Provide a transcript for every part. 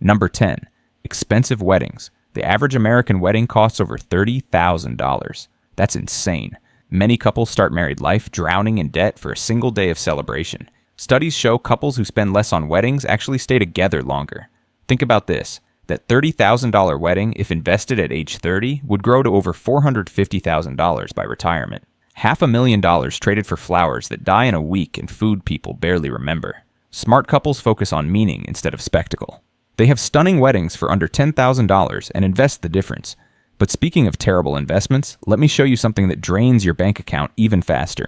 Number 10. Expensive weddings. The average American wedding costs over $30,000. That's insane. Many couples start married life drowning in debt for a single day of celebration. Studies show couples who spend less on weddings actually stay together longer. Think about this. That $30,000 wedding, if invested at age 30, would grow to over $450,000 by retirement. $500,000 traded for flowers that die in a week and food people barely remember. Smart couples focus on meaning instead of spectacle. They have stunning weddings for under $10,000 and invest the difference. But speaking of terrible investments, let me show you something that drains your bank account even faster.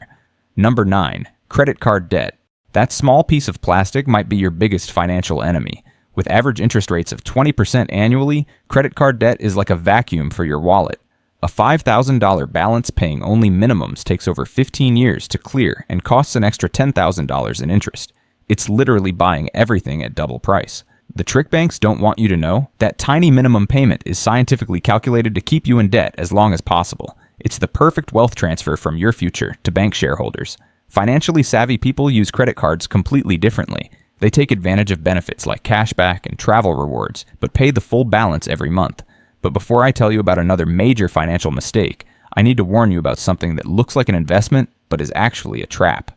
Number 9. Credit card debt. That small piece of plastic might be your biggest financial enemy. With average interest rates of 20% annually, credit card debt is like a vacuum for your wallet. A $5,000 balance paying only minimums takes over 15 years to clear and costs an extra $10,000 in interest. It's literally buying everything at double price. The trick banks don't want you to know that tiny minimum payment is scientifically calculated to keep you in debt as long as possible. It's the perfect wealth transfer from your future to bank shareholders. Financially savvy people use credit cards completely differently. They take advantage of benefits like cashback and travel rewards, but pay the full balance every month. But before I tell you about another major financial mistake, I need to warn you about something that looks like an investment, but is actually a trap.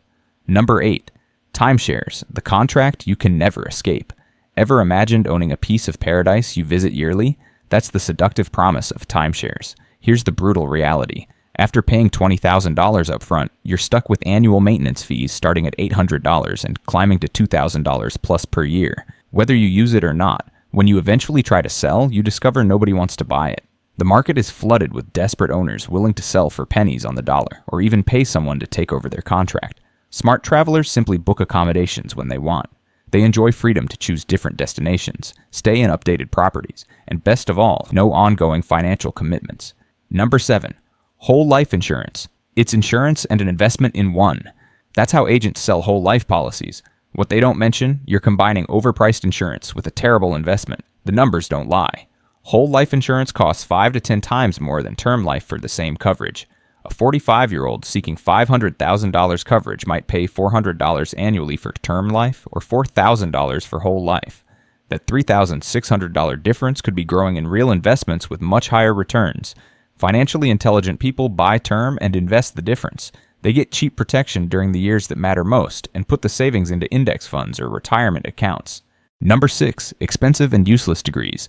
Number 8. Timeshares, the contract you can never escape. Ever imagined owning a piece of paradise you visit yearly? That's the seductive promise of timeshares. Here's the brutal reality. After paying $20,000 up front, you're stuck with annual maintenance fees starting at $800 and climbing to $2,000 plus per year. Whether you use it or not, when you eventually try to sell, you discover nobody wants to buy it. The market is flooded with desperate owners willing to sell for pennies on the dollar, or even pay someone to take over their contract. Smart travelers simply book accommodations when they want. They enjoy freedom to choose different destinations, stay in updated properties, and best of all, no ongoing financial commitments. Number 7. Whole life insurance. It's insurance and an investment in one. That's how agents sell whole life policies. What they don't mention, you're combining overpriced insurance with a terrible investment. The numbers don't lie. Whole life insurance costs 5 to 10 times more than term life for the same coverage. A 45-year-old seeking $500,000 coverage might pay $400 annually for term life or $4,000 for whole life. That $3,600 difference could be growing in real investments with much higher returns. Financially intelligent people buy term and invest the difference. They get cheap protection during the years that matter most and put the savings into index funds or retirement accounts. Number 6. Expensive and useless degrees.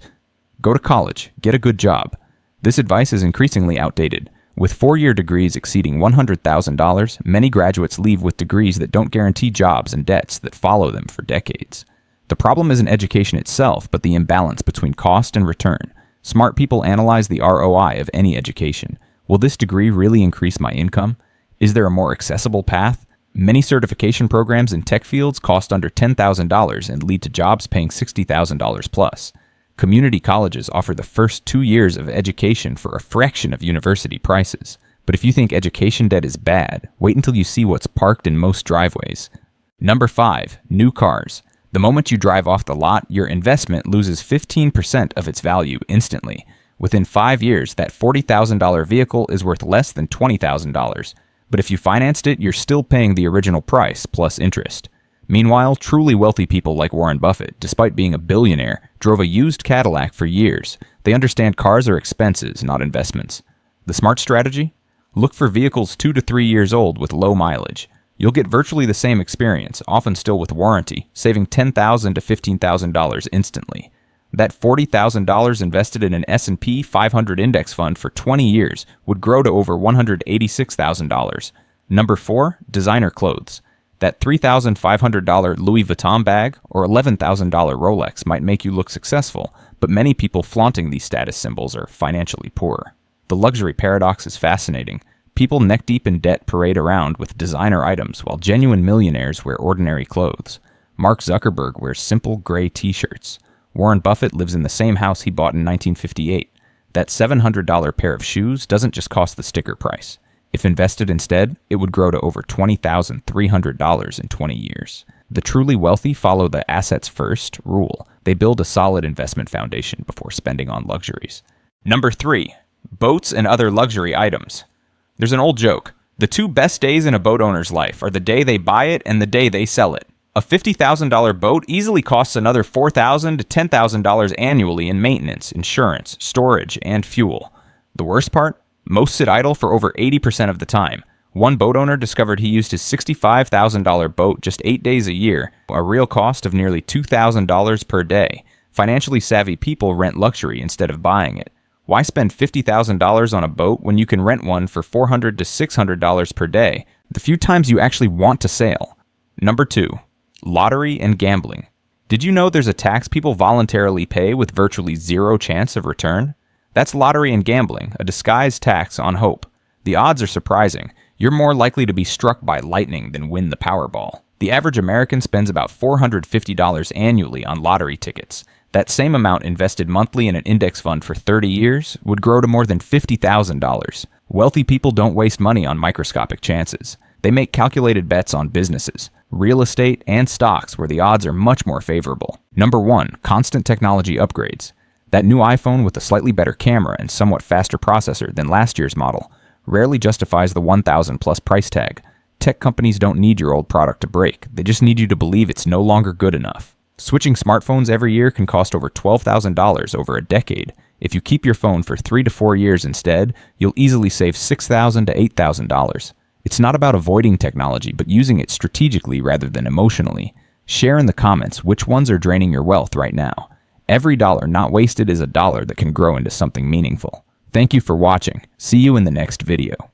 Go to college. Get a good job. This advice is increasingly outdated. With 4-year degrees exceeding $100,000, many graduates leave with degrees that don't guarantee jobs and debts that follow them for decades. The problem isn't education itself, but the imbalance between cost and return. Smart people analyze the ROI of any education. Will this degree really increase my income? Is there a more accessible path? Many certification programs in tech fields cost under $10,000 and lead to jobs paying $60,000 plus. Community colleges offer the first 2 years of education for a fraction of university prices. But if you think education debt is bad, wait until you see what's parked in most driveways. Number 5. New cars. The moment you drive off the lot, your investment loses 15% of its value instantly. Within 5 years, that $40,000 vehicle is worth less than $20,000. But if you financed it, you're still paying the original price plus interest. Meanwhile, truly wealthy people like Warren Buffett, despite being a billionaire, drove a used Cadillac for years. They understand cars are expenses, not investments. The smart strategy? Look for vehicles 2 to 3 years old with low mileage. You'll get virtually the same experience, often still with warranty, saving $10,000 to $15,000 instantly. That $40,000 invested in an S&P 500 index fund for 20 years would grow to over $186,000. Number 4. Designer clothes. That $3,500 Louis Vuitton bag or $11,000 Rolex might make you look successful, but many people flaunting these status symbols are financially poor. The luxury paradox is fascinating. People neck-deep in debt parade around with designer items while genuine millionaires wear ordinary clothes. Mark Zuckerberg wears simple gray t-shirts. Warren Buffett lives in the same house he bought in 1958. That $700 pair of shoes doesn't just cost the sticker price. If invested instead, it would grow to over $20,300 in 20 years. The truly wealthy follow the assets first rule. They build a solid investment foundation before spending on luxuries. Number 3. Boats and other luxury items. There's an old joke. The 2 best days in a boat owner's life are the day they buy it and the day they sell it. A $50,000 boat easily costs another $4,000 to $10,000 annually in maintenance, insurance, storage, and fuel. The worst part? Most sit idle for over 80% of the time. One boat owner discovered he used his $65,000 boat just 8 days a year, a real cost of nearly $2,000 per day. Financially savvy people rent luxury instead of buying it. Why spend $50,000 on a boat when you can rent one for $400 to $600 per day, the few times you actually want to sail? Number 2. Lottery and gambling. Did you know there's a tax people voluntarily pay with virtually zero chance of return? That's lottery and gambling, a disguised tax on hope. The odds are surprising. You're more likely to be struck by lightning than win the Powerball. The average American spends about $450 annually on lottery tickets. That same amount invested monthly in an index fund for 30 years would grow to more than $50,000. Wealthy people don't waste money on microscopic chances. They make calculated bets on businesses, real estate, and stocks where the odds are much more favorable. Number 1. Constant technology upgrades. That new iPhone with a slightly better camera and somewhat faster processor than last year's model rarely justifies the $1,000 plus price tag. Tech companies don't need your old product to break. They just need you to believe it's no longer good enough. Switching smartphones every year can cost over $12,000 over a decade. If you keep your phone for 3 to 4 years instead, you'll easily save $6,000 to $8,000. It's not about avoiding technology, but using it strategically rather than emotionally. Share in the comments which ones are draining your wealth right now. Every dollar not wasted is a dollar that can grow into something meaningful. Thank you for watching. See you in the next video.